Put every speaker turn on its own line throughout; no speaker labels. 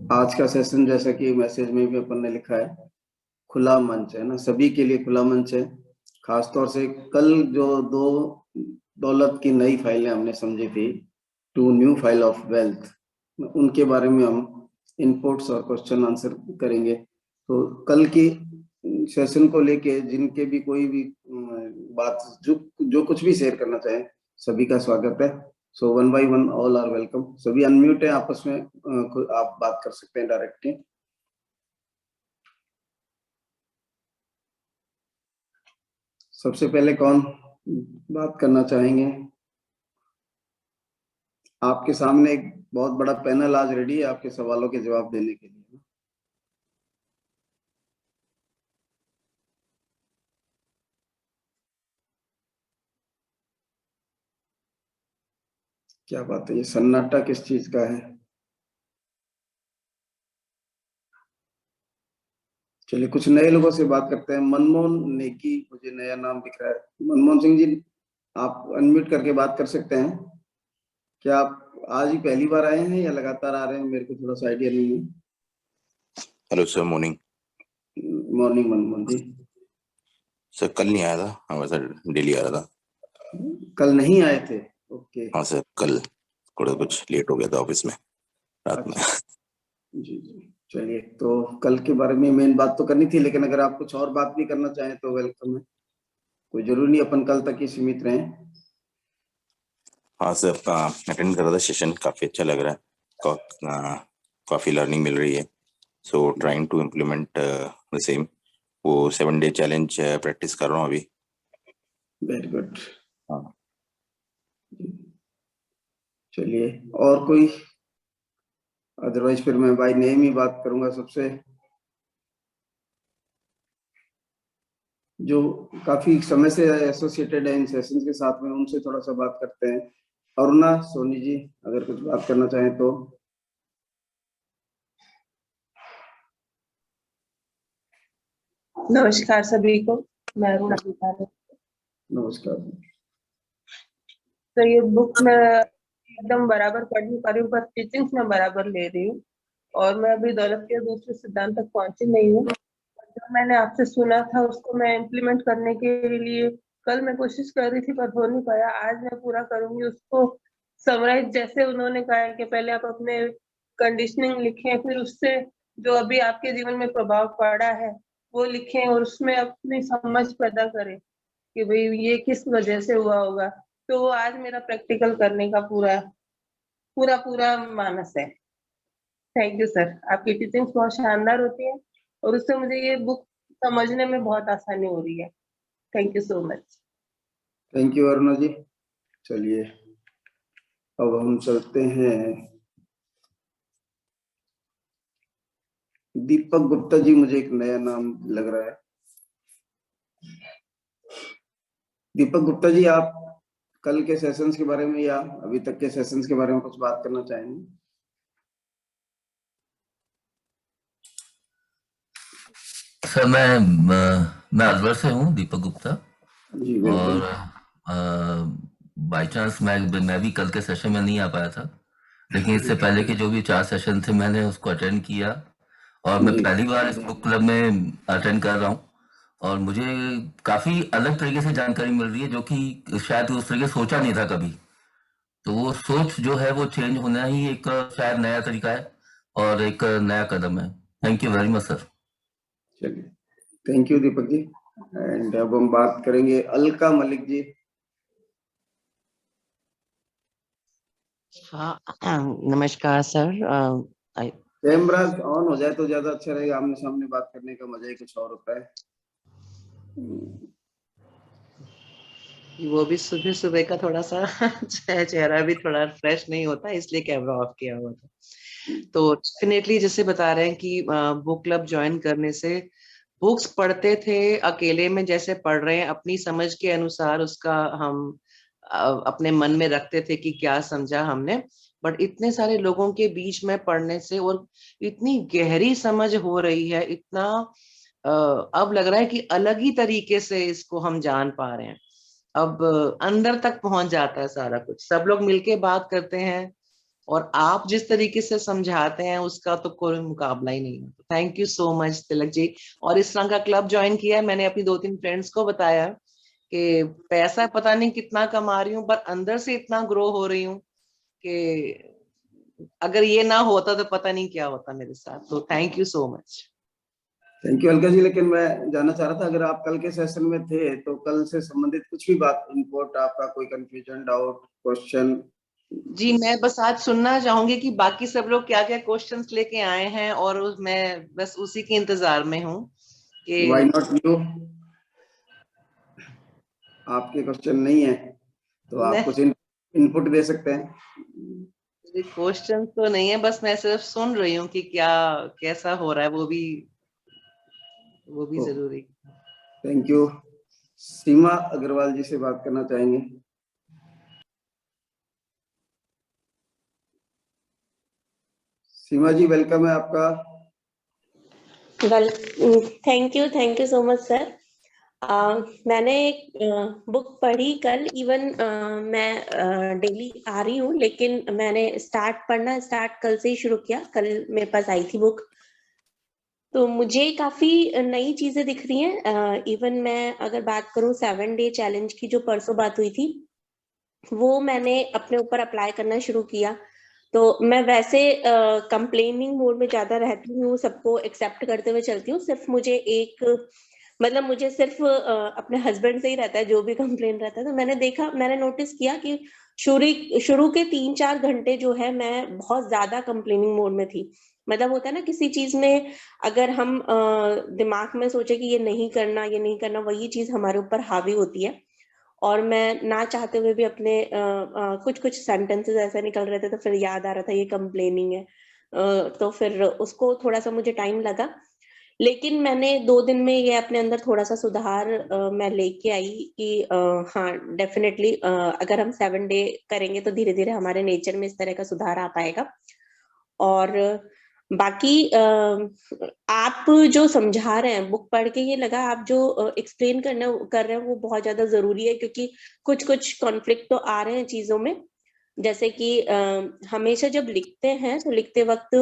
आज का सेशन जैसा कि मैसेज में भी अपन ने लिखा है, खुला मंच है ना, सभी के लिए खुला मंच है। खासतौर से कल जो दो दौलत की नई फाइलें हमने समझी थी, two new file of wealth, उनके बारे में हम इनपुट्स और क्वेश्चन आंसर करेंगे। तो कल की सेशन को लेके जिनके भी कोई भी बात जो कुछ भी शेयर करना चाहे, सभी का स्वागत है। So one by one all are welcome. सभी अनम्यूट है, आपस में आप बात कर सकते हैं डायरेक्टली। सबसे पहले कौन बात करना चाहेंगे? आपके सामने एक बहुत बड़ा पैनल आज रेडी है आपके सवालों के जवाब देने के लिए। क्या बात है, ये सन्नाटा किस चीज का है? चलिए कुछ नए लोगों से बात करते हैं। मनमोहन नेकी, मुझे नया नाम दिख रहा है। मनमोहन सिंह जी, आप अनम्यूट करके बात कर सकते हैं। क्या आप आज ही पहली बार आए हैं या लगातार आ रहे हैं? मेरे को थोड़ा सा आइडिया नहीं है।
Hello sir, morning.
Morning Manmohan ji.
Sir कल नहीं आया था, हाँ सर डेली आ रहा था।
कल नहीं आए थे? ओके।
हाँ सर, कल थोड़ा कुछ लेट हो गया था ऑफिस में रात में।
अच्छा जी जी, चलिए तो कल के बारे में मेन बात तो करनी थी, लेकिन अगर आप कुछ और बात भी करना चाहें तो वेलकम है। कोई जरूरी नहीं अपन कल तक ही सीमित रहें।
हाँ सर, अटेंड कर रहा था सेशन, काफी अच्छा लग रहा है। काफी लर्निंग मिल रही है। So trying to implement the same. वो 7 डे चैलेंज प्रैक्टिस कर रहा हूँ अभी।
Very good.
हाँ।
चलिए और कोई? अदरवाइज फिर मैं बाय नेम ही बात करूंगा। सबसे जो काफी समय से एसोसिएटेड है इन सेशंस के साथ में, उनसे थोड़ा सा बात करते हैं। अरुणा सोनी जी, अगर कुछ बात करना चाहें तो।
नमस्कार सभी को, मैं अरुणा बिहारी।
नमस्कार।
तो ये बुक मैं एकदम बराबर पढ़ नहीं पा रही हूँ, पर टीचिंग्स मैं बराबर ले रही हूँ और मैं अभी दौलत के दूसरे सिद्धांत तक पहुंची नहीं हूँ। जो मैंने आपसे सुना था उसको मैं इम्प्लीमेंट करने के लिए कल मैं कोशिश कर रही थी पर हो नहीं पाया। आज मैं पूरा करूंगी उसको। समराइज जैसे उन्होंने कहा है कि पहले आप अपने कंडीशनिंग लिखें, फिर उससे जो अभी आपके जीवन में प्रभाव पड़ा है वो लिखें और उसमें अपनी समझ पैदा करें कि भाई ये किस वजह से हुआ होगा। तो वो आज मेरा प्रैक्टिकल करने का पूरा पूरा पूरा मानस है। थैंक यू सर, आपकी टीचिंग्स बहुत शानदार होती है और उससे मुझे ये बुक समझने में बहुत आसानी हो रही है। Thank you so much.
Thank you Aruna ji. चलिए अब हम चलते हैं। दीपक गुप्ता जी, मुझे एक नया नाम लग रहा है। दीपक गुप्ता जी, आप कल के सेशंस के बारे में या अभी तक के सेशंस के बारे में कुछ बात करना चाहेंगे?
सर मैं अलवर से हूँ, दीपक गुप्ता।
जी वेलकम।
और बाय चांस मैं भी कल के सेशन में नहीं आ पाया था, लेकिन इससे पहले के जो भी 4 सेशन थे मैंने उसको अटेंड किया और मैं
जी
पहली बार इस बुक क्लब में अटेंड कर रहा हूँ और मुझे काफी अलग तरीके से जानकारी मिल रही है जो कि शायद उस तरीके से सोचा नहीं था कभी। तो वो सोच जो है वो चेंज होना ही एक शायद नया तरीका है और एक नया कदम है। Thank you very much sir.
चलिए, thank you Deepak ji. And अब हम बात करेंगे अलका मलिक जी।
हाँ, नमस्कार सर।
कैमरा ऑन हो जाए तो ज्यादा अच्छा रहेगा, आमने सामने बात करने का मजा ही कुछ और होता है।
वो भी सुबह सुबह का थोड़ा सा चेहरा भी थोड़ा फ्रेश नहीं होता, इसलिए कैमरा ऑफ किया हुआ था। तो डेफिनेटली जैसे बता रहे हैं कि बुक क्लब ज्वाइन करने से बुक्स पढ़ते थे अकेले में, जैसे पढ़ रहे हैं अपनी समझ के अनुसार उसका हम अपने मन में रखते थे कि क्या समझा हमने, बट इतने सारे लोगों के बीच में पढ़ने से और इतनी गहरी समझ हो रही है, इतना अब लग रहा है कि अलग ही तरीके से इसको हम जान पा रहे हैं। अब अंदर तक पहुंच जाता है सारा कुछ, सब लोग मिलके बात करते हैं और आप जिस तरीके से समझाते हैं उसका तो कोई मुकाबला ही नहीं है। Thank you so much Tilak ji. और इस तरह का क्लब ज्वाइन किया है, मैंने अपनी 2-3 फ्रेंड्स को बताया कि पैसा पता नहीं कितना कमा रही हूँ पर अंदर से इतना ग्रो हो रही हूँ कि अगर ये ना होता तो पता नहीं क्या होता मेरे साथ। तो thank you so much.
Thank you Alka ji. लेकिन मैं जानना चाह रहा था, अगर आप कल के सेशन में थे तो कल से संबंधित कुछ भी बात, इनपुट, आपका कोई कंफ्यूजन, डाउट, क्वेश्चन?
जी मैं बस आज सुनना चाहूंगी कि बाकी सब लोग क्या क्या क्वेश्चंस लेके आए हैं और मैं बस उसी के इंतजार में हूँ कि
व्हाई नॉट यू? आपके क्वेश्चन नहीं है तो आप कुछ इनपुट दे सकते हैं।
क्वेश्चन तो नहीं है, बस मैं सिर्फ सुन रही हूँ कि क्या कैसा हो रहा है, वो भी जरूरी।
Thank you. सीमा अग्रवाल जी से बात करना चाहेंगे? सीमा जी वेलकम है आपका।
Well, thank you so much sir. मैंने एक बुक पढ़ी कल। इवन मैं डेली आ रही हूँ, लेकिन मैंने पढ़ना स्टार्ट कल से ही शुरू किया। कल मेरे पास आई थी बुक, तो मुझे काफी नई चीजें दिख रही हैं। इवन मैं अगर बात करूँ 7 डे चैलेंज की, जो परसों बात हुई थी, वो मैंने अपने ऊपर अप्लाई करना शुरू किया। तो मैं वैसे कंप्लेनिंग मोड में ज्यादा रहती हूँ, सबको एक्सेप्ट करते हुए चलती हूँ। सिर्फ मुझे मुझे सिर्फ अपने हस्बैंड से ही रहता है जो भी कंप्लेन रहता है। तो मैंने नोटिस किया कि शुरू के 3-4 घंटे जो है मैं बहुत ज्यादा कंप्लेनिंग मोड में थी। मतलब होता है ना, किसी चीज में अगर हम दिमाग में सोचे कि ये नहीं करना, वही चीज हमारे ऊपर हावी होती है। और मैं ना चाहते हुए भी अपने कुछ सेंटेंसेस ऐसे निकल रहे थे, तो फिर याद आ रहा था ये कंप्लेनिंग है। तो फिर उसको थोड़ा सा मुझे टाइम लगा, लेकिन मैंने 2 दिन में ये अपने अंदर थोड़ा सा सुधार मैं लेके आई कि हाँ, डेफिनेटली अगर हम 7 डे करेंगे तो धीरे धीरे हमारे नेचर में इस तरह का सुधार आ पाएगा। और बाकी आप जो समझा रहे हैं, बुक पढ़ के ये लगा, आप जो एक्सप्लेन कर रहे हैं वो बहुत ज्यादा जरूरी है, क्योंकि कुछ कॉन्फ्लिक्ट तो आ रहे हैं चीजों में। जैसे कि हमेशा जब लिखते हैं तो लिखते वक्त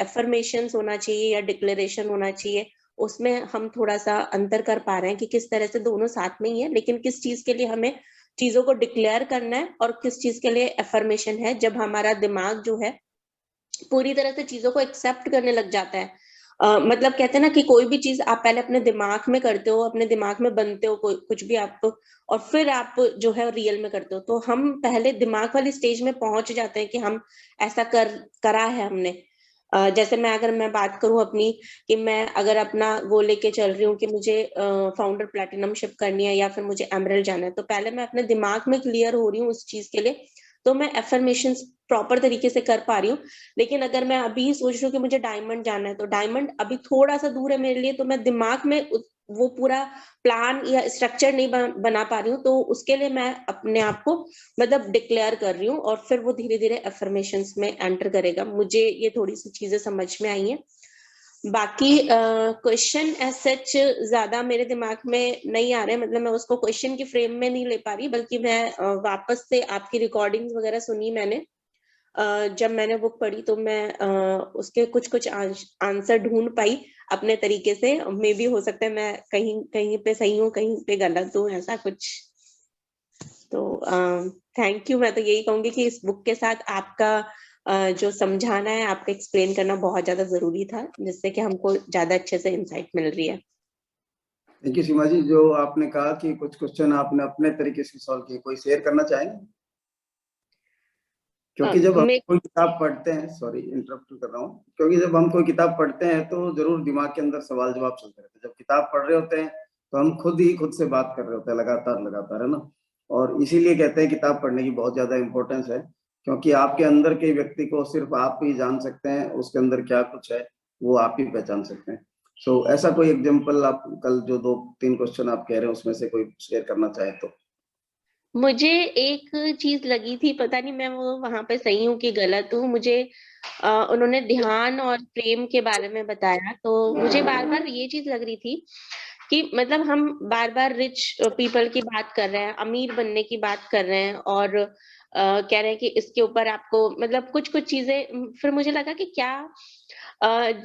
एफर्मेशंस होना चाहिए या डिक्लेरेशन होना चाहिए। उसमें हम थोड़ा सा अंतर कर पा रहे हैं कि किस तरह से दोनों साथ में ही है, लेकिन किस चीज के लिए हमें चीजों को डिक्लेयर करना है और किस चीज के लिए एफर्मेशन है। जब हमारा दिमाग जो है पूरी तरह से चीजों को एक्सेप्ट करने लग जाता है, मतलब कहते हैं ना कि कोई भी चीज आप पहले अपने दिमाग में करते हो, अपने दिमाग में बनते हो कुछ भी आप, और फिर आप जो है रियल में करते हो। तो हम पहले दिमाग वाली स्टेज में पहुंच जाते हैं कि हम ऐसा करा है हमने। जैसे अगर मैं बात करूं अपनी, कि मैं अगर अपना गोल लेके चल रही हूँ कि मुझे फाउंडर प्लैटिनमशिप करनी है या फिर मुझे एमरल्ड जाना है, तो पहले मैं अपने दिमाग में क्लियर हो रही हूँ उस चीज के लिए, तो मैं एफर्मेशंस प्रॉपर तरीके से कर पा रही हूँ। लेकिन अगर मैं अभी सोच रही हूँ कि मुझे डायमंड जाना है, तो डायमंड अभी थोड़ा सा दूर है मेरे लिए, तो मैं दिमाग में वो पूरा प्लान या स्ट्रक्चर नहीं बना पा रही हूँ। तो उसके लिए मैं अपने आप को डिक्लेयर कर रही हूँ, और फिर वो धीरे धीरे एफर्मेशंस में एंटर करेगा। मुझे ये थोड़ी सी चीजें समझ में आई हैं। बाकी क्वेश्चन एज सच ज्यादा मेरे दिमाग में नहीं आ रहे, मतलब मैं उसको क्वेश्चन की फ्रेम में नहीं ले पा रही, बल्कि मैं वापस से आपकी रिकॉर्डिंग्स वगैरह सुनी मैंने। जब मैंने बुक पढ़ी तो मैं उसके कुछ आंसर ढूंढ पाई अपने तरीके से। मे भी हो सकता है मैं कहीं कहीं पे सही हूँ, कहीं पे गलत हूँ, ऐसा कुछ। तो थैंक यू। मैं तो यही कहूंगी कि इस बुक के साथ आपका जो समझाना है, आपका एक्सप्लेन करना बहुत ज्यादा जरूरी था, जिससे कि हमको ज्यादा अच्छे से इंसाइट मिल रही है।
थैंक यू सीमा जी। जो आपने कहा कि कुछ क्वेश्चन आपने अपने तरीके से सॉल्व किए, कोई शेयर करना चाहेंगे? क्योंकि जब हम कोई किताब पढ़ते हैं, सॉरी इंटरप्ट कर रहा हूँ, क्योंकि जब हम कोई किताब पढ़ते हैं तो जरूर दिमाग के अंदर सवाल जवाब चलते रहते हैं। जब किताब पढ़ रहे होते हैं तो हम खुद से बात कर रहे होते हैं लगातार, है ना। और इसीलिए कहते हैं किताब पढ़ने की बहुत ज्यादा इंपॉर्टेंस है, क्योंकि आपके अंदर के व्यक्ति को सिर्फ आप ही जान सकते हैं, उसके अंदर क्या कुछ है वो आप ही पहचान सकते हैं। सो ऐसा कोई एग्जाम्पल आप कल जो 2-3 क्वेश्चन आप कह रहे हैं उसमें से कोई शेयर करना चाहे तो?
मुझे एक चीज लगी थी, पता नहीं मैं वो वहां पे सही हूँ कि गलत हूँ। मुझे उन्होंने ध्यान और प्रेम के बारे में बताया, तो मुझे बार बार ये चीज लग रही थी कि मतलब हम बार बार रिच पीपल की बात कर रहे हैं, अमीर बनने की बात कर रहे हैं, और कह रहे हैं कि इसके ऊपर आपको मतलब कुछ कुछ चीजें, फिर मुझे लगा कि क्या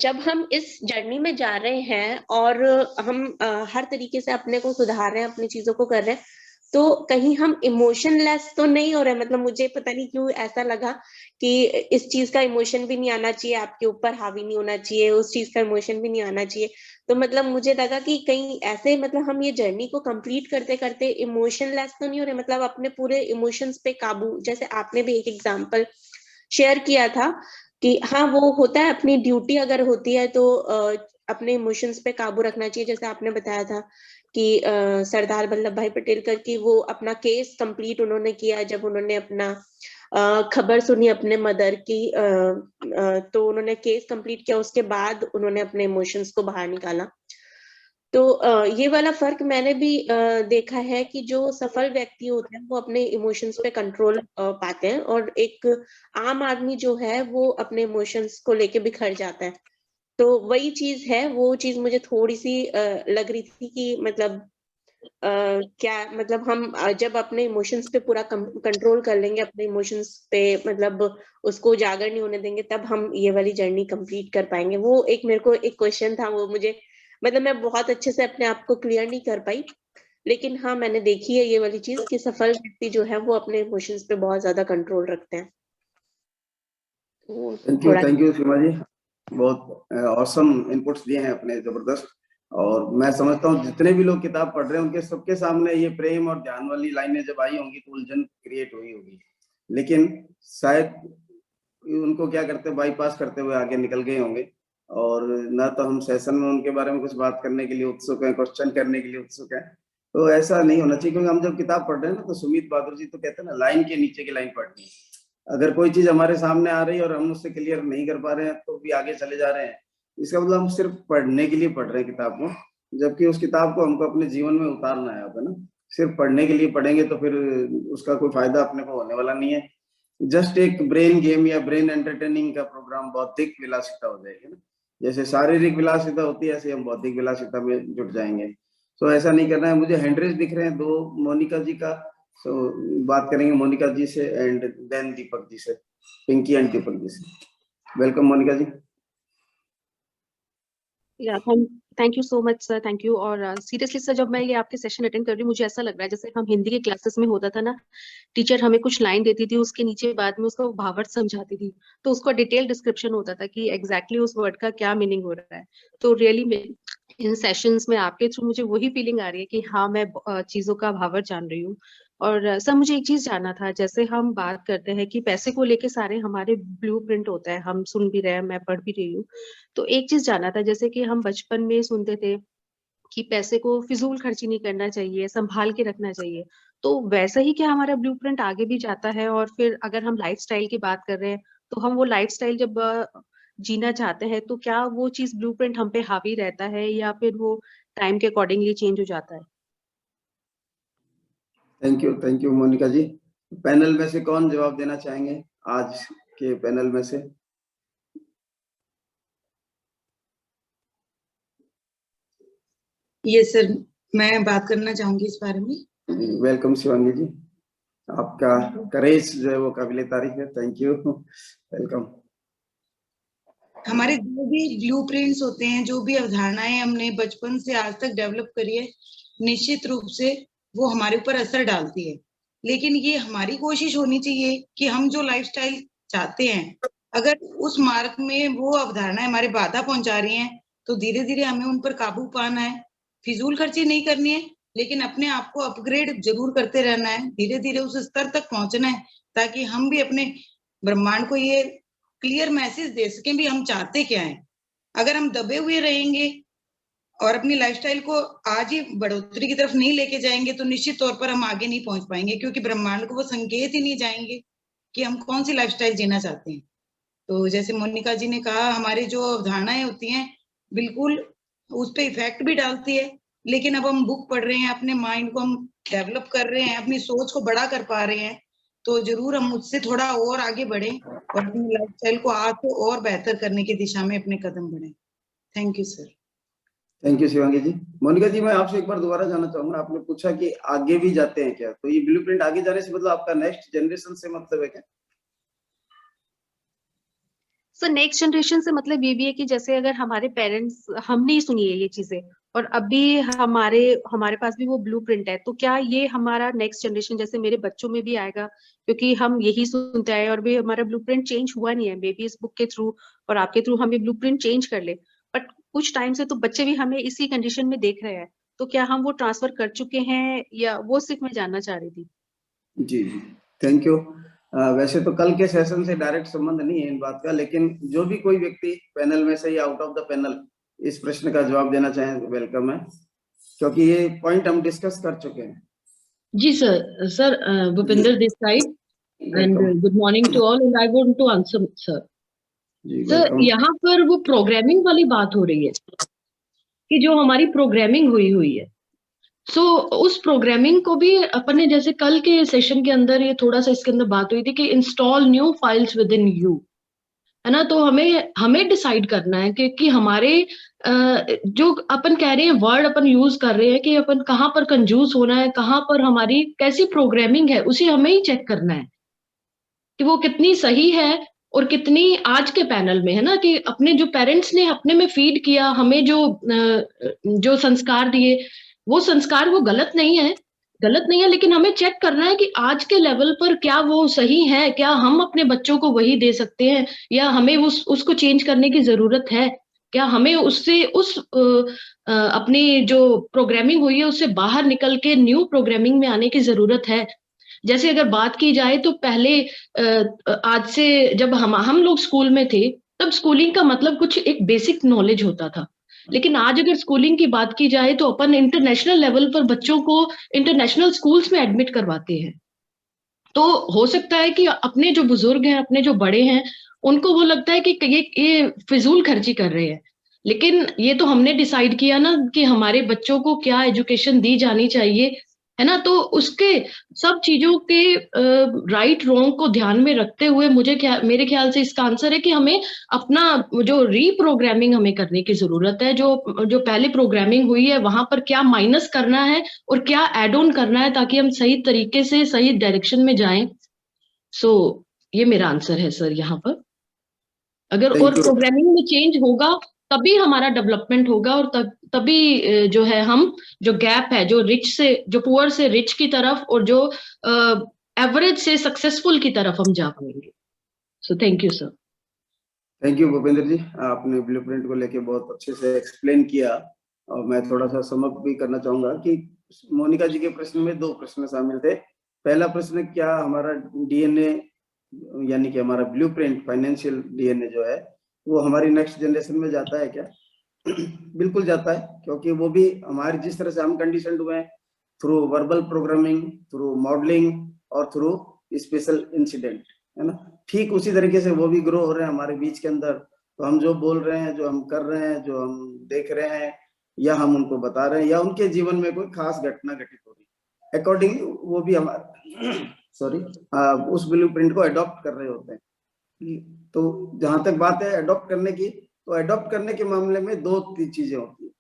जब हम इस जर्नी में जा रहे हैं और हम हर तरीके से अपने को सुधार रहे हैं, अपनी चीजों को कर रहे हैं, तो कहीं हम इमोशनलेस तो नहीं हो रहे। मतलब मुझे पता नहीं क्यों ऐसा लगा कि इस चीज का इमोशन भी नहीं आना चाहिए, आपके ऊपर हावी नहीं होना चाहिए, उस चीज का इमोशन भी नहीं आना चाहिए। तो मतलब मुझे लगा कि कहीं ऐसे मतलब हम ये जर्नी को कंप्लीट करते करते इमोशनलेस तो नहीं हो रहे, मतलब अपने पूरे इमोशंस पे काबू, जैसे आपने भी एक एग्जांपल शेयर किया था कि हाँ वो होता है, अपनी ड्यूटी अगर होती है तो अपने इमोशंस पे काबू रखना चाहिए। जैसे आपने बताया था कि सरदार वल्लभ भाई पटेल का कि वो अपना केस कंप्लीट उन्होंने किया जब उन्होंने अपना खबर सुनी अपने मदर की, तो उन्होंने केस कंप्लीट किया, उसके बाद उन्होंने अपने इमोशंस को बाहर निकाला। तो ये वाला फर्क मैंने भी देखा है कि जो सफल व्यक्ति होते हैं वो अपने इमोशंस पे कंट्रोल पाते हैं, और एक आम आदमी जो है वो अपने इमोशंस को लेके बिखर जाता है। तो वही चीज है, वो चीज मुझे थोड़ी सी लग रही थी कि मतलब क्या मतलब हम जब अपने इमोशंस पे पूरा कंट्रोल कर लेंगे, अपने इमोशंस पे मतलब उसको उजागर नहीं होने देंगे, तब हम ये वाली जर्नी कंप्लीट कर पाएंगे। वो एक मेरे को एक क्वेश्चन था, वो मुझे मतलब मैं बहुत अच्छे से अपने आप को क्लियर नहीं कर पाई, लेकिन हाँ मैंने देखी है ये वाली चीज कि सफल व्यक्ति जो है वो अपने इमोशंस पे बहुत ज्यादा कंट्रोल रखते हैं। थोड़ा
थैंक यू सीमा जी, बहुत ऑसम इनपुट्स दिए हैं अपने, जबरदस्त। और मैं समझता हूँ जितने भी लोग किताब पढ़ रहे हैं उनके सबके सामने ये प्रेम और ध्यान वाली लाइनें जब आई होंगी तो उलझन क्रिएट हुई होगी, लेकिन शायद उनको क्या करते बाईपास करते हुए आगे निकल गए होंगे। और ना तो हम सेशन में उनके बारे में कुछ बात करने के लिए उत्सुक हैं, क्वेश्चन करने के लिए उत्सुक हैं। तो ऐसा नहीं होना चाहिए, क्योंकि हम जब किताब पढ़ रहे हैं ना तो सुमित बहादुर जी तो कहते हैं ना, लाइन के नीचे की लाइन पढ़नी है। अगर कोई चीज हमारे सामने आ रही है और हम उससे क्लियर नहीं कर पा रहे हैं तो भी आगे चले जा रहे हैं, इसका मतलब हम सिर्फ पढ़ने के लिए पढ़ रहे हैं किताब को, जबकि उस किताब को हमको अपने जीवन में उतारना है। अब है ना, सिर्फ पढ़ने के लिए पढ़ेंगे तो फिर उसका कोई फायदा अपने को होने वाला नहीं है। जस्ट एक ब्रेन गेम या ब्रेन एंटरटेनिंग का प्रोग्राम बौद्धिक विलासिता हो जाएगी ना। जैसे शारीरिक विलासिता होती है ऐसे हम बौद्धिक विलासिता में जुट जाएंगे। तो ऐसा नहीं करना है। मुझे हैंडरेज दिख रहे हैं दो, मोनिका जी का, सो बात करेंगे मोनिका जी से एंड देन दीपक जी से, पिंकी एंड दीपक जी से। वेलकम मोनिका जी।
या thank you so much sir, thank you. और सीरियसली सर, जब मैं ये आपके सेशन अटेंड कर रही हूँ मुझे ऐसा लग रहा है जैसे हम हिंदी के क्लासेस में होता था ना, टीचर हमें कुछ लाइन देती थी, उसके नीचे बाद में उसका भावार्थ समझाती थी, तो उसका डिटेल डिस्क्रिप्शन होता था कि एग्जैक्टली उस वर्ड का क्या मीनिंग हो रहा है। तो रियली इन सेशंस में आपके थ्रू मुझे वही फीलिंग आ रही है कि हाँ मैं चीजों का भावार्थ जान रही हूँ। और सर मुझे एक चीज जानना था, जैसे हम बात करते हैं कि पैसे को लेके सारे हमारे ब्लूप्रिंट होता है, हम सुन भी रहे हैं, मैं पढ़ भी रही हूँ, तो एक चीज जानना था, जैसे कि हम बचपन में सुनते थे कि पैसे को फिजूल खर्ची नहीं करना चाहिए, संभाल के रखना चाहिए, तो वैसा ही क्या हमारा ब्लूप्रिंट आगे भी जाता है? और फिर अगर हम लाइफस्टाइल की बात कर रहे हैं तो हम वो लाइफस्टाइल जब जीना चाहते हैं तो क्या वो चीज ब्लूप्रिंट हम पे हावी रहता है या फिर वो टाइम के अकॉर्डिंगली चेंज हो जाता है?
Thank you Monika ji. Panel में से कौन जवाब देना चाहेंगे आज के पैनल में से?
ये सर, मैं बात करना चाहूंगी इस बारे में।
वेलकम शिवांगी जी, आपका करेज जो है वो काबिले तारीफ है। Thank you, welcome.
हमारे जो भी ब्लूप्रिंट्स होते हैं, जो भी अवधारणाएं हमने बचपन से आज तक डेवलप करी है, निश्चित रूप से वो हमारे ऊपर असर डालती है। लेकिन ये हमारी कोशिश होनी चाहिए कि हम जो लाइफस्टाइल चाहते हैं, अगर उस मार्ग में वो अवधारणाएं हमारे बाधा पहुंचा रही हैं तो धीरे धीरे हमें उन पर काबू पाना है। फिजूल खर्ची नहीं करनी है, लेकिन अपने आप को अपग्रेड जरूर करते रहना है, धीरे धीरे उस स्तर तक पहुंचना है ताकि हम भी अपने ब्रह्मांड को ये क्लियर मैसेज दे सकें भी हम चाहते क्या हैं। अगर हम दबे हुए रहेंगे और अपनी लाइफस्टाइल को आज ही बढ़ोतरी की तरफ नहीं लेके जाएंगे तो निश्चित तौर पर हम आगे नहीं पहुंच पाएंगे, क्योंकि ब्रह्मांड को वो संकेत ही नहीं जाएंगे कि हम कौन सी लाइफस्टाइल जीना चाहते हैं। तो जैसे मोनिका जी ने कहा, हमारी जो अवधारणाएं होती हैं बिल्कुल उस पर इफेक्ट भी डालती है, लेकिन अब हम बुक पढ़ रहे हैं, अपने माइंड को हम डेवलप कर रहे हैं, अपनी सोच को बड़ा कर पा रहे हैं, तो जरूर हम मुझसे थोड़ा और आगे बढ़े और अपनी लाइफस्टाइल को आज को और बेहतर करने की दिशा में अपने कदम बढ़े। Thank you sir.
Thank you Shivangi ji. Monika ji, मैं आपसे एक बार दोबारा जानना चाहूंगा, आपने पूछा कि आगे भी जाते हैं क्या, तो ये ब्लूप्रिंट आगे जाने से मतलब आपका नेक्स्ट जनरेशन से मतलब है क्या?
सो नेक्स्ट जनरेशन से मतलब ये भी है कि जैसे अगर हमारे पेरेंट्स, हमने ही सुनी है ये चीजें और अभी हमारे पास भी वो ब्लूप्रिंट है, तो क्या ये हमारा नेक्स्ट जनरेशन जैसे मेरे बच्चों में भी आएगा? क्योंकि हम यही सुनते आए और भी हमारा ब्लूप्रिंट चेंज हुआ नहीं है, मे बी इस बुक के थ्रू और आपके थ्रू हम ये ब्लूप्रिंट चेंज कर ले, बट कुछ टाइम से तो बच्चे भी हमें इसी कंडीशन में देख रहे हैं, तो क्या हम वो ट्रांसफर कर चुके हैं या वो सिर्फ मैं जानना चाह रही थी।
जी जी, थैंक यू। वैसे तो कल के सेशन से डायरेक्ट संबंध नहीं है इन बात का, लेकिन जो भी कोई व्यक्ति पैनल में से या आउट ऑफ द पैनल इस प्रश्न का जवाब देना चाहें, वेलकम है, क्योंकि ये पॉइंट हम डिस्कस कर चुके हैं।
जी sir, Bhupinder this side and good morning to all and I want to answer sir.
जी,
सर,
वेलकम।
यहाँ पर वो प्रोग्रामिंग वाली बात हो रही है कि जो हमारी प्रोग्रामिंग हुई है, सो उस प्रोग्रामिंग को भी अपन ने, जैसे कल के सेशन के अंदर ये थोड़ा सा इसके अंदर बात हुई थी कि install new files with in you, है ना। तो हमें डिसाइड करना है कि हमारे जो अपन कह रहे हैं वर्ड अपन यूज कर रहे हैं कि अपन कहाँ पर कंजूस होना है, कहाँ पर हमारी कैसी प्रोग्रामिंग है, उसे हमें ही चेक करना है कि वो कितनी सही है और कितनी आज के पैनल में है ना, कि अपने जो पेरेंट्स ने अपने में फीड किया, हमें जो संस्कार दिए, वो संस्कार वो गलत नहीं है, लेकिन हमें चेक करना है कि आज के लेवल पर क्या वो सही है, क्या हम अपने बच्चों को वही दे सकते हैं या हमें उसको चेंज करने की जरूरत है, क्या हमें उससे अपनी जो प्रोग्रामिंग हुई है उससे बाहर निकल के न्यू प्रोग्रामिंग में आने की जरूरत है। जैसे अगर बात की जाए तो पहले आज से जब हम लोग स्कूल में थे, तब स्कूलिंग का मतलब कुछ एक बेसिक नॉलेज होता था, लेकिन आज अगर स्कूलिंग की बात की जाए तो अपन इंटरनेशनल लेवल पर बच्चों को इंटरनेशनल स्कूल्स में एडमिट करवाते हैं। तो हो सकता है कि अपने जो बुजुर्ग हैं, अपने जो बड़े हैं, उनको वो लगता है कि ये फिजूल खर्ची कर रहे हैं, लेकिन ये तो हमने डिसाइड किया ना कि हमारे बच्चों को क्या एजुकेशन दी जानी चाहिए, है ना। तो उसके सब चीजों के राइट रॉन्ग को ध्यान में रखते हुए मेरे ख्याल से इसका आंसर है कि हमें अपना जो रीप्रोग्रामिंग हमें करने की जरूरत है, जो पहले प्रोग्रामिंग हुई है वहां पर क्या माइनस करना है और क्या एड ऑन करना है, ताकि हम सही तरीके से सही डायरेक्शन में जाएं। सो ये मेरा आंसर है सर यहाँ पर। अगर और प्रोग्रामिंग में चेंज होगा तभी हमारा डेवलपमेंट होगा और तभी जो है हम जो गैप है, जो पुअर से रिच की तरफ और जो एवरेज से सक्सेसफुल की तरफ हम जा पाएंगे। So thank you sir.
Thank you Bhupendra ji, आपने ब्लूप्रिंट को लेके बहुत अच्छे से एक्सप्लेन किया और मैं थोड़ा सा समअप भी करना चाहूंगा कि मोनिका जी के प्रश्न में 2 प्रश्न शामिल थे। पहला प्रश्न, क्या हमारा डीएनए यानी कि हमारा ब्लूप्रिंट फाइनेंशियल डीएनए जो है वो हमारी नेक्स्ट जनरेशन में जाता है क्या? बिल्कुल जाता है, क्योंकि वो भी हमारे जिस तरह से हम कंडीशन हुए हैं through verbal programming, through modelling और थ्रू स्पेशल इंसिडेंट, है ना, ठीक उसी तरीके से वो भी ग्रो हो रहे हैं हमारे बीच के अंदर। तो हम जो बोल रहे हैं, जो हम कर रहे हैं, जो हम देख रहे हैं या हम उनको बता रहे हैं या उनके जीवन में कोई खास घटना घटित हो रही है, अकॉर्डिंग वो भी हमारे उस ब्लूप्रिंट को अडॉप्ट कर रहे होते हैं। तो जहां तक बात है अडॉप्ट करने की, तो अडॉप्ट करने के मामले में 2 चीजें होती है,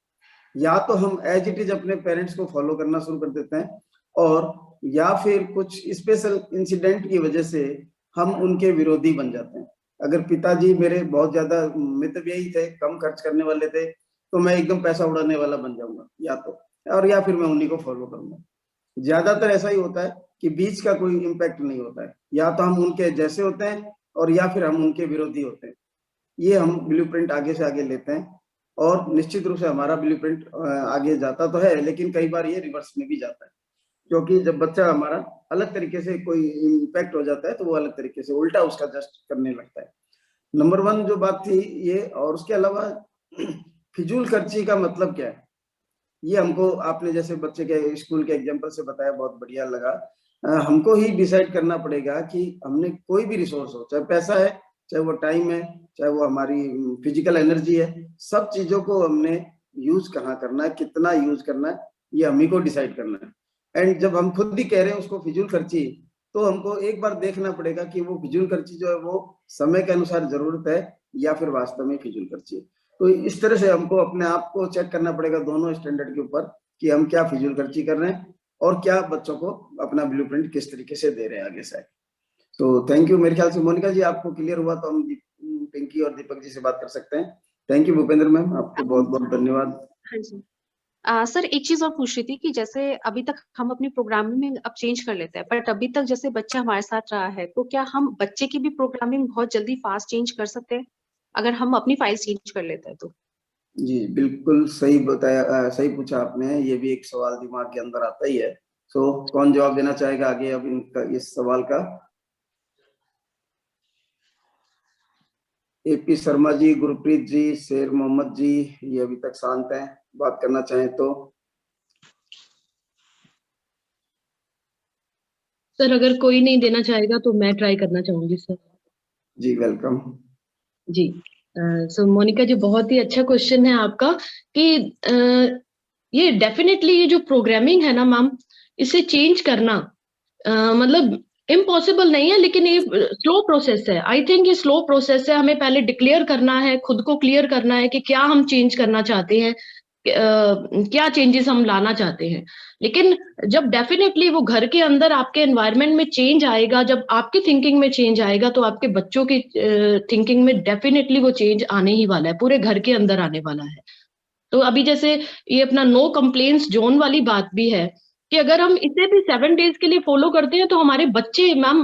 या तो हम एज इट इज अपने पेरेंट्स को फॉलो करना शुरू कर देते हैं, और या फिर कुछ स्पेशल इंसिडेंट की वजह से हम उनके विरोधी बन जाते हैं। अगर पिताजी मेरे बहुत ज्यादा मितव्ययी थे, कम खर्च करने वाले थे, तो मैं एकदम पैसा उड़ाने वाला बन जाऊंगा या तो, और या फिर मैं उन्हीं को फॉलो करूंगा। ज्यादातर ऐसा ही होता है कि बीच का कोई इम्पैक्ट नहीं होता है, या तो हम उनके जैसे होते हैं और या फिर हम उनके विरोधी होते हैं। ये हम ब्लूप्रिंट आगे से आगे लेते हैं और निश्चित रूप से हमारा ब्लूप्रिंट आगे जाता तो है, लेकिन कई बार ये रिवर्स में भी जाता है, क्योंकि जब बच्चा हमारा अलग तरीके से कोई इम्पैक्ट हो जाता है तो वो अलग तरीके से उल्टा उसका जस्ट करने लगता है। नंबर 1 जो बात थी ये, और उसके अलावा फिजूल खर्ची का मतलब क्या है, ये हमको आपने जैसे बच्चे के स्कूल के एग्जांपल से बताया, बहुत बढ़िया लगा। हमको ही डिसाइड करना पड़ेगा कि हमने कोई भी रिसोर्स हो, चाहे पैसा है, चाहे वो टाइम है, चाहे वो हमारी फिजिकल एनर्जी है, सब चीजों को हमने यूज कहाँ करना है, कितना यूज करना है, ये हम ही को डिसाइड करना है। एंड जब हम खुद ही कह रहे हैं उसको फिजूल खर्ची, तो हमको एक बार देखना पड़ेगा कि वो फिजूल खर्ची जो है वो समय के अनुसार जरूरत है या फिर वास्तव में फिजूल खर्ची है। तो इस तरह से हमको अपने आप को चेक करना पड़ेगा दोनों स्टैंडर्ड के ऊपर कि हम क्या फिजूल खर्ची कर रहे हैं और क्या बच्चों को अपना ब्लूप्रिंट किस तरीके से दे रहे हैं आगे से। तो थैंक यू। मेरे ख्याल से मोनिका जी आपको क्लियर हुआ तो हम पिंकी और दीपक जी से बात कर सकते हैं। थैंक यू भूपेंद्र मैम, आपको बहुत बहुत धन्यवाद।
हाँ जी। सर एक चीज और पूछ रही थी कि जैसे अभी तक हम अपनी प्रोग्रामिंग में अब चेंज कर लेते हैं, बट अभी तक जैसे बच्चा हमारे साथ रहा है तो क्या हम बच्चे की भी प्रोग्रामिंग बहुत जल्दी फास्ट चेंज कर सकते हैं अगर हम अपनी फाइल चेंज कर लेते हैं तो?
जी बिल्कुल सही बताया, सही पूछा आपने। ये भी एक सवाल दिमाग के अंदर आता ही है। सो कौन जवाब देना चाहेगा आगे अब इनका इस सवाल का? एपी शर्मा जी, गुरप्रीत जी, शेर मोहम्मद जी, ये अभी तक शांत हैं, बात करना चाहें तो।
सर अगर कोई नहीं देना चाहेगा तो मैं ट्राई करना चाहूंगी सर।
जी वेलकम।
जी सो मोनिका जी, बहुत ही अच्छा क्वेश्चन है आपका कि ये डेफिनेटली ये जो प्रोग्रामिंग है ना मैम, इसे चेंज करना मतलब इम्पॉसिबल नहीं है, लेकिन ये स्लो प्रोसेस है। आई थिंक ये स्लो प्रोसेस है। हमें पहले डिक्लेयर करना है, खुद को क्लियर करना है कि क्या हम चेंज करना चाहते हैं, क्या चेंजेस हम लाना चाहते हैं। लेकिन जब डेफिनेटली वो घर के अंदर आपके एनवायरनमेंट में चेंज आएगा, जब आपकी थिंकिंग में चेंज आएगा, तो आपके बच्चों की थिंकिंग में डेफिनेटली वो चेंज आने ही वाला है, पूरे घर के अंदर आने वाला है। तो अभी जैसे ये अपना नो कंप्लेंट्स जोन वाली बात भी है कि अगर हम इसे भी 7 डेज के लिए फॉलो करते हैं तो हमारे बच्चे, मैम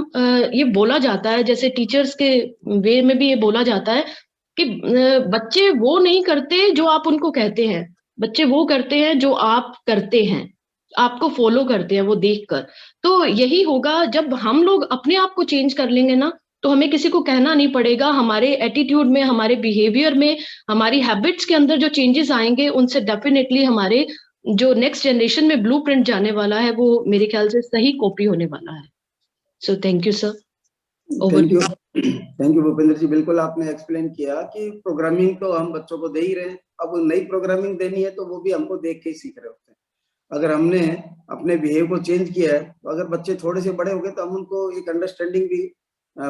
ये बोला जाता है, जैसे टीचर्स के वे में भी ये बोला जाता है कि बच्चे वो नहीं करते जो आप उनको कहते हैं, बच्चे वो करते हैं जो आप करते हैं, आपको फॉलो करते हैं वो देखकर। तो यही होगा जब हम लोग अपने आप को चेंज कर लेंगे ना, तो हमें किसी को कहना नहीं पड़ेगा। हमारे एटीट्यूड में, हमारे बिहेवियर में, हमारी हैबिट्स के अंदर जो चेंजेस आएंगे, उनसे डेफिनेटली हमारे जो नेक्स्ट जनरेशन में ब्लूप्रिंट जाने वाला है, वो मेरे ख्याल से सही कॉपी होने वाला है। So thank you sir.
Thank you Bhupendra ji. बिल्कुल आपने एक्सप्लेन किया कि प्रोग्रामिंग तो हम बच्चों को दे ही रहे हैं, अब नई प्रोग्रामिंग देनी है तो वो भी हमको देख के ही सीख रहे होते हैं। अगर हमने अपने बिहेव को चेंज किया है तो अगर बच्चे थोड़े से बड़े हो गए तो हम उनको एक अंडरस्टैंडिंग भी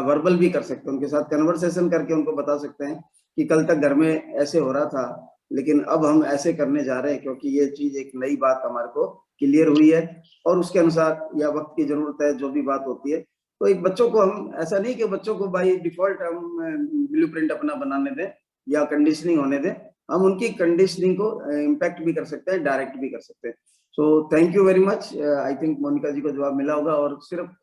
वर्बल भी कर सकते हैं, उनके साथ कन्वर्सेशन करके उनको बता सकते हैं कि कल तक घर में ऐसे हो रहा था लेकिन अब हम ऐसे करने जा रहे हैं क्योंकि ये चीज एक नई बात हमारे को क्लियर हुई है और उसके अनुसार या वक्त की जरूरत है, जो भी बात होती है। तो एक बच्चों को हम ऐसा नहीं कि बच्चों को बाय डिफॉल्ट हम ब्लूप्रिंट अपना बनाने दें या कंडीशनिंग होने दें, हम उनकी कंडीशनिंग को इम्पैक्ट भी कर सकते हैं, डायरेक्ट भी कर सकते हैं। So thank you very much. I think Monika ji को जवाब मिला होगा और सिर्फ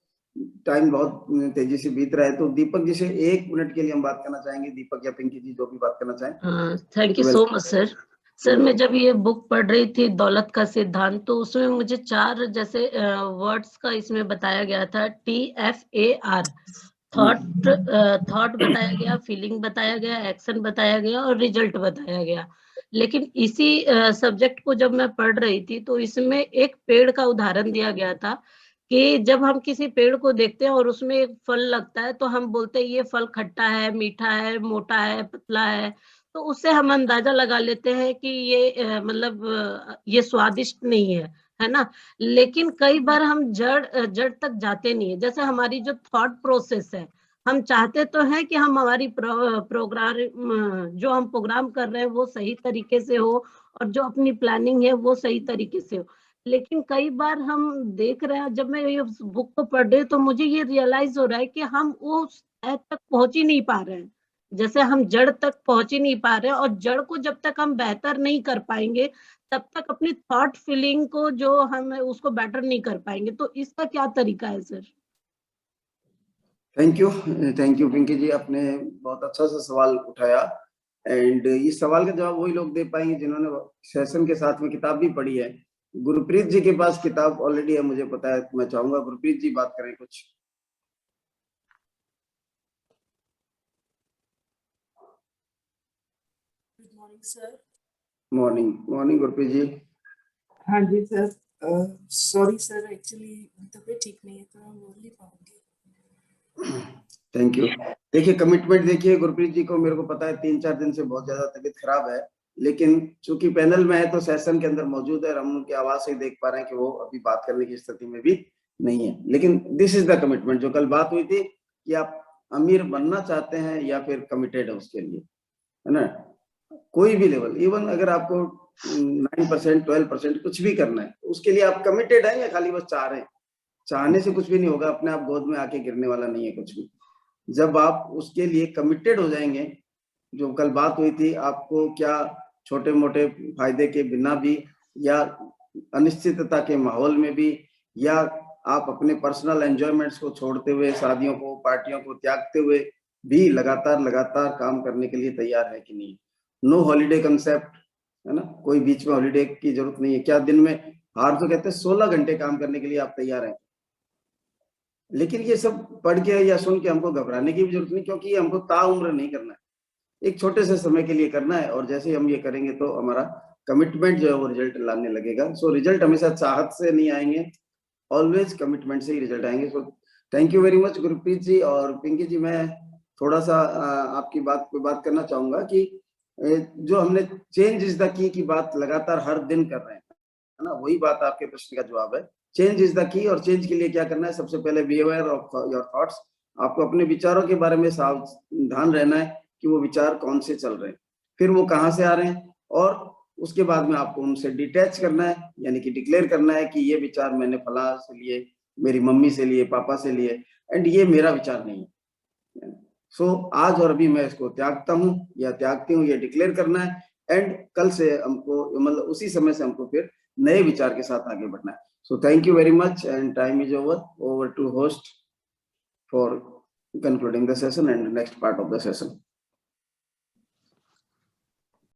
टाइम बहुत तेजी से बीत रहा है, तो दीपक जी से 1 मिनट के लिए हम बात करना चाहेंगे। दीपक या पिंकी जी जो भी बात करना चाहें।
Thank you so much sir. Sir मैं जब ये बुक पढ़ रही थी दौलत का सिद्धांत, तो उसमें मुझे 4 जैसे वर्ड्स का इसमें बताया गया था, TFAR, थॉट बताया गया, फीलिंग बताया गया, एक्शन बताया गया और रिजल्ट बताया गया। लेकिन इसी सब्जेक्ट को जब मैं पढ़ रही थी तो इसमें एक पेड़ का उदाहरण दिया गया था कि जब हम किसी पेड़ को देखते हैं और उसमें एक फल लगता है तो हम बोलते हैं ये फल खट्टा है, मीठा है, मोटा है, पतला है, तो उससे हम अंदाजा लगा लेते हैं कि ये मतलब ये स्वादिष्ट नहीं है ना। लेकिन कई बार हम जड़ तक जाते नहीं है। जैसे हमारी जो थॉट प्रोसेस है, हम चाहते तो हैं कि हम हमारी प्रोग्राम जो हम प्रोग्राम कर रहे हैं वो सही तरीके से हो और जो अपनी प्लानिंग है वो सही तरीके से हो। लेकिन कई बार हम देख रहे हैं, जब मैं ये बुक को पढ़ रही हूँ तो मुझे ये रियलाइज हो रहा है कि हम उस तह तक पहुंच ही नहीं पा रहे हैं। जैसे हम जड़ तक पहुंच ही नहीं पा रहे हैं, और जड़ को जब तक हम बेहतर नहीं कर पाएंगे तब तक अपनी थॉट फीलिंग को जो हम उसको बेटर नहीं कर पाएंगे। तो इसका क्या तरीका है सर?
थैंक यू पिंकी जी, आपने बहुत अच्छा सा सवाल उठाया एंड इस सवाल का जवाब वही लोग दे पाएंगे जिन्होंने सेशन के साथ में किताब भी पढ़ी है। गुरप्रीत जी के पास किताब ऑलरेडी है, मुझे पता है। मैं चाहूंगा गुरप्रीत जी बात करें कुछ।
Good morning sir.
Morning Gurpreet ji.
हाँ जी सर। सॉरी सर, एक्चुअली तबीयत ठीक नहीं है तो मैं बोल नहीं पाऊंगी।
Thank you. देखिए कमिटमेंट देखिए गुरप्रीत जी को, मेरे को पता है 3-4 दिन से बहुत ज्यादा तबीयत खराब है, लेकिन चूंकि पैनल में है तो सेशन के अंदर मौजूद है और हम उनकी आवाज से देख पा रहे हैं कि वो अभी बात करने की स्थिति में भी नहीं है। लेकिन दिस इज द कमिटमेंट। जो कल बात हुई थी कि आप अमीर बनना चाहते हैं या फिर कमिटेड है उसके लिए, है ना। कोई भी लेवल, इवन अगर आपको 9%, 12% कुछ भी करना है, उसके लिए आप कमिटेड हैं या खाली बस चाह रहे हैं? चाहने से कुछ भी नहीं होगा, अपने आप गोद में आके गिरने वाला नहीं है कुछ भी। जब आप उसके लिए कमिटेड हो जाएंगे, जो कल बात हुई थी, आपको क्या छोटे मोटे फायदे के बिना भी या अनिश्चितता के माहौल में भी, या आप अपने पर्सनल एंजॉयमेंट्स को छोड़ते हुए, शादियों को, पार्टियों को त्यागते हुए भी लगातार काम करने के लिए तैयार है कि नहीं? नो हॉलीडे कंसेप्ट, है ना, कोई बीच में हॉलीडे की जरूरत नहीं है। क्या दिन में हार तो कहते हैं 16 घंटे काम करने के लिए आप तैयार हैं? लेकिन ये सब पढ़ के या सुन के हमको घबराने की भी जरूरत नहीं, क्योंकि ये हमको ताउम्र नहीं करना है, एक छोटे से समय के लिए करना है। और जैसे हम ये करेंगे तो हमारा कमिटमेंट जो है वो रिजल्ट लाने लगेगा। सो रिजल्ट हमेशा चाहत से नहीं आएंगे, ऑलवेज कमिटमेंट से ही रिजल्ट आएंगे। So thank you very much Gurpreet ji. और पिंकी जी, मैं थोड़ा सा आपकी बात पे बात करना चाहूंगा कि जो हमने चेंज इज द की बात लगातार हर दिन कर रहे हैं, है ना, वही बात आपके प्रश्न का जवाब है। चेंज इज द की, और चेंज के लिए क्या करना है? सबसे पहले be aware of your thoughts. आपको अपने विचारों के बारे में सावधान रहना है कि वो विचार कौन से चल रहे हैं, फिर वो कहाँ से आ रहे हैं, और उसके बाद में आपको उनसे डिटैच करना है, यानी कि डिक्लेयर करना है कि ये विचार मैंने फला से लिए, मेरी मम्मी से लिए, पापा से लिए, एंड ये मेरा विचार नहीं है। सो आज और अभी मैं इसको त्यागता हूँ या त्यागती हूँ, ये डिक्लेयर करना है। एंड कल से हमको, मतलब उसी समय से हमको फिर नए विचार के साथ आगे बढ़ना है। So thank you very much, and time is over to host for concluding the session and next part of the session.